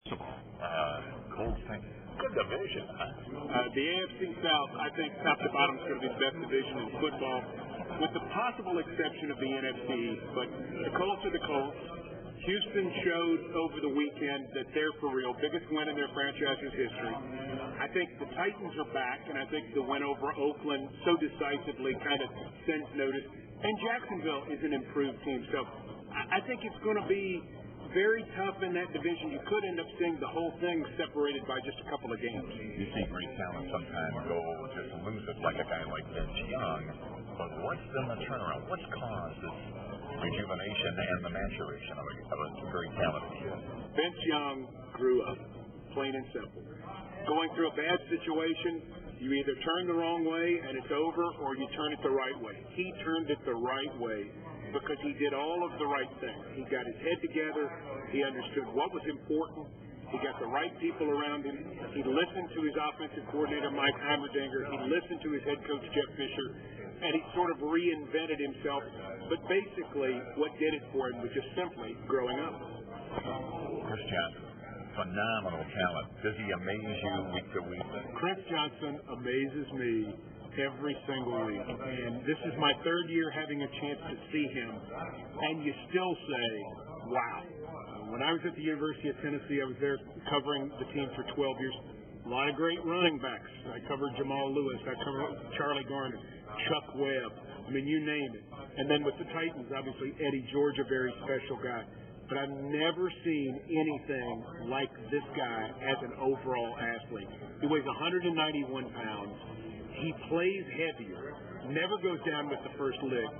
Colts think good division, huh? The AFC South, I think top to bottom is going to be the best division in football, with the possible exception of the NFC. But the Colts are the Colts. Houston showed over the weekend that they're for real, biggest win in their franchise's history. I think the Titans are back, and I think the win over Oakland so decisively kind of sends notice. And Jacksonville is an improved team, so I think it's going to be very tough in that division. You could end up seeing the whole thing separated by just a couple of games. You see great talent sometimes go just lose it, like a guy like Vince Young. But what's been the turnaround? What's caused this rejuvenation and the maturation of a very talented kid? Vince Young grew up, plain and simple. Going through a bad situation, you either turn the wrong way and it's over, or you turn it the right way. He turned it the right way because he did all of the right things. He got his head together. He understood what was important. He got the right people around him. He listened to his offensive coordinator, Mike Heimerdinger. He listened to his head coach, Jeff Fisher, and he sort of reinvented himself. But basically, what did it for him was just simply growing up. Chris Johnson, phenomenal talent. Does he amaze you week to week? Chris Johnson amazes me every single week. And this is my third year having a chance to see him. And you still say, wow. When I was at the University of Tennessee, I was there covering the team for 12 years. A lot of great running backs. I covered Jamal Lewis. I covered Charlie Garner, Chuck Webb. I mean, you name it. And then with the Titans, obviously, Eddie George, a very special guy. But I've never seen anything like this guy as an overall athlete. He weighs 191 pounds. He plays heavier, never goes down with the first leg,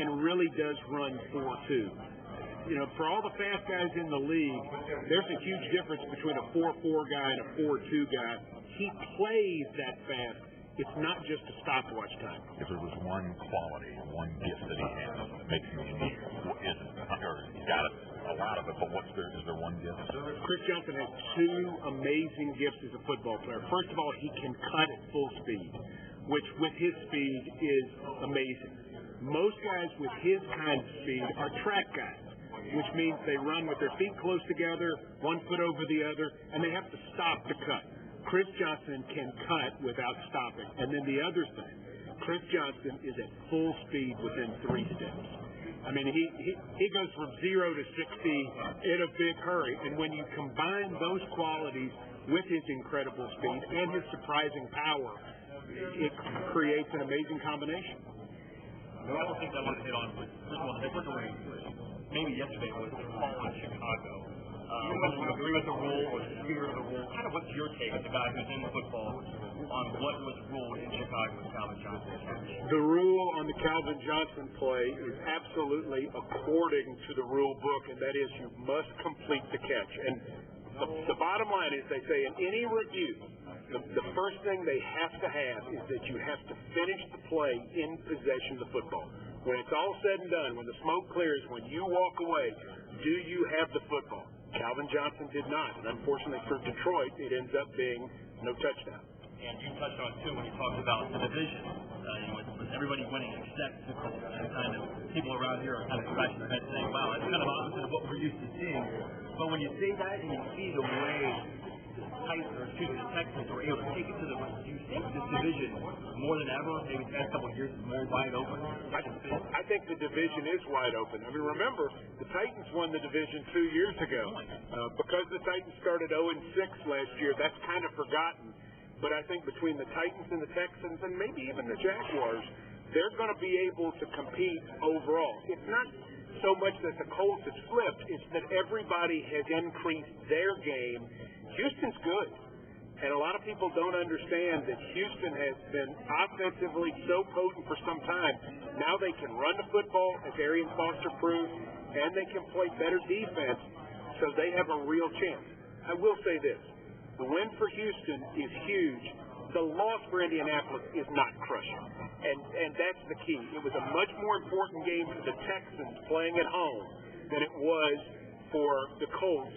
and really does run 4.2. You know, for all the fast guys in the league, there's a huge difference between a 4.4 guy and a 4.2 guy. He plays that fast. It's not just a stopwatch time. If there was one quality, one gift that he has that makes him unique, what is it? Or he's got a lot of it, but is there one gift? Chris Johnson has two amazing gifts as a football player. First of all, he can cut at full speed, which with his speed is amazing. Most guys with his kind of speed are track guys, which means they run with their feet close together, one foot over the other, and they have to stop to cut. Chris Johnson can cut without stopping. And then the other thing, Chris Johnson is at full speed within 3 steps. I mean, he goes from 0 to 60 in a big hurry. And when you combine those qualities with his incredible speed and his surprising power, it creates an amazing combination. The other thing I wanted to hit on was, first of all, the difference maybe yesterday was the call in Chicago. Whether you agree with the rule or disagree with the rule, kind of what's your take as a guy who's in football on what was ruled in Chicago with Calvin Johnson? The rule on the Calvin Johnson play is absolutely according to the rule book, and that is you must complete the catch. And the bottom line is they say in any review, the first thing they have to have is that you have to finish the play in possession of the football. When it's all said and done, when the smoke clears, when you walk away, do you have the football? Calvin Johnson did not, and unfortunately for Detroit, it ends up being no touchdown. And you touched on it too when you talked about the division. With everybody winning except the Colts, and kind of people around here are kind of scratching their heads saying, "Wow, that's kind of opposite of what we're used to seeing." But when you say that and you see the way the Texans were able to take it to the win, do you think this division, more than ever, maybe the past couple of years, is more wide open? I think the division is wide open. I mean, remember, the Titans won the division 2 years ago. Because the Titans started 0-6 last year, that's kind of forgotten. But I think between the Titans and the Texans, and maybe even the Jaguars, they're going to be able to compete overall. It's not so much that the Colts have flipped, it's that everybody has increased their game. Houston's good. And a lot of people don't understand that Houston has been offensively so potent for some time. Now they can run the football, as Arian Foster proved, and they can play better defense, so they have a real chance. I will say this. The win for Houston is huge. The loss for Indianapolis is not crushing. And that's the key. It was a much more important game for the Texans playing at home than it was for the Colts.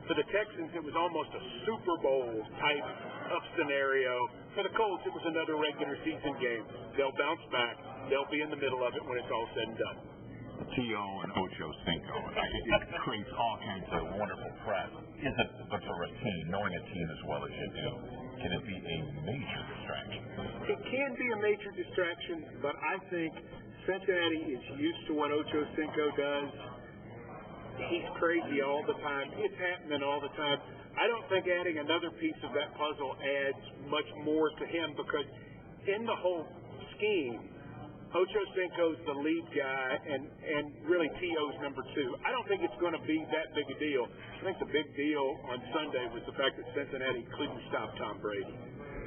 For the Texans, it was almost a Super Bowl type of scenario. For the Colts, it was another regular season game. They'll bounce back. They'll be in the middle of it when it's all said and done. T.O. and Ocho Cinco. It creates all kinds of wonderful press. Is it, but for a team, knowing a team as well as you do, can it be a major distraction? It can be a major distraction, but I think Cincinnati is used to what Ocho Cinco does. He's crazy all the time. It's happening all the time. I don't think adding another piece of that puzzle adds much more to him because in the whole scheme, Ocho Cinco's the lead guy and really T.O.'s number two. I don't think it's going to be that big a deal. I think the big deal on Sunday was the fact that Cincinnati couldn't stop Tom Brady.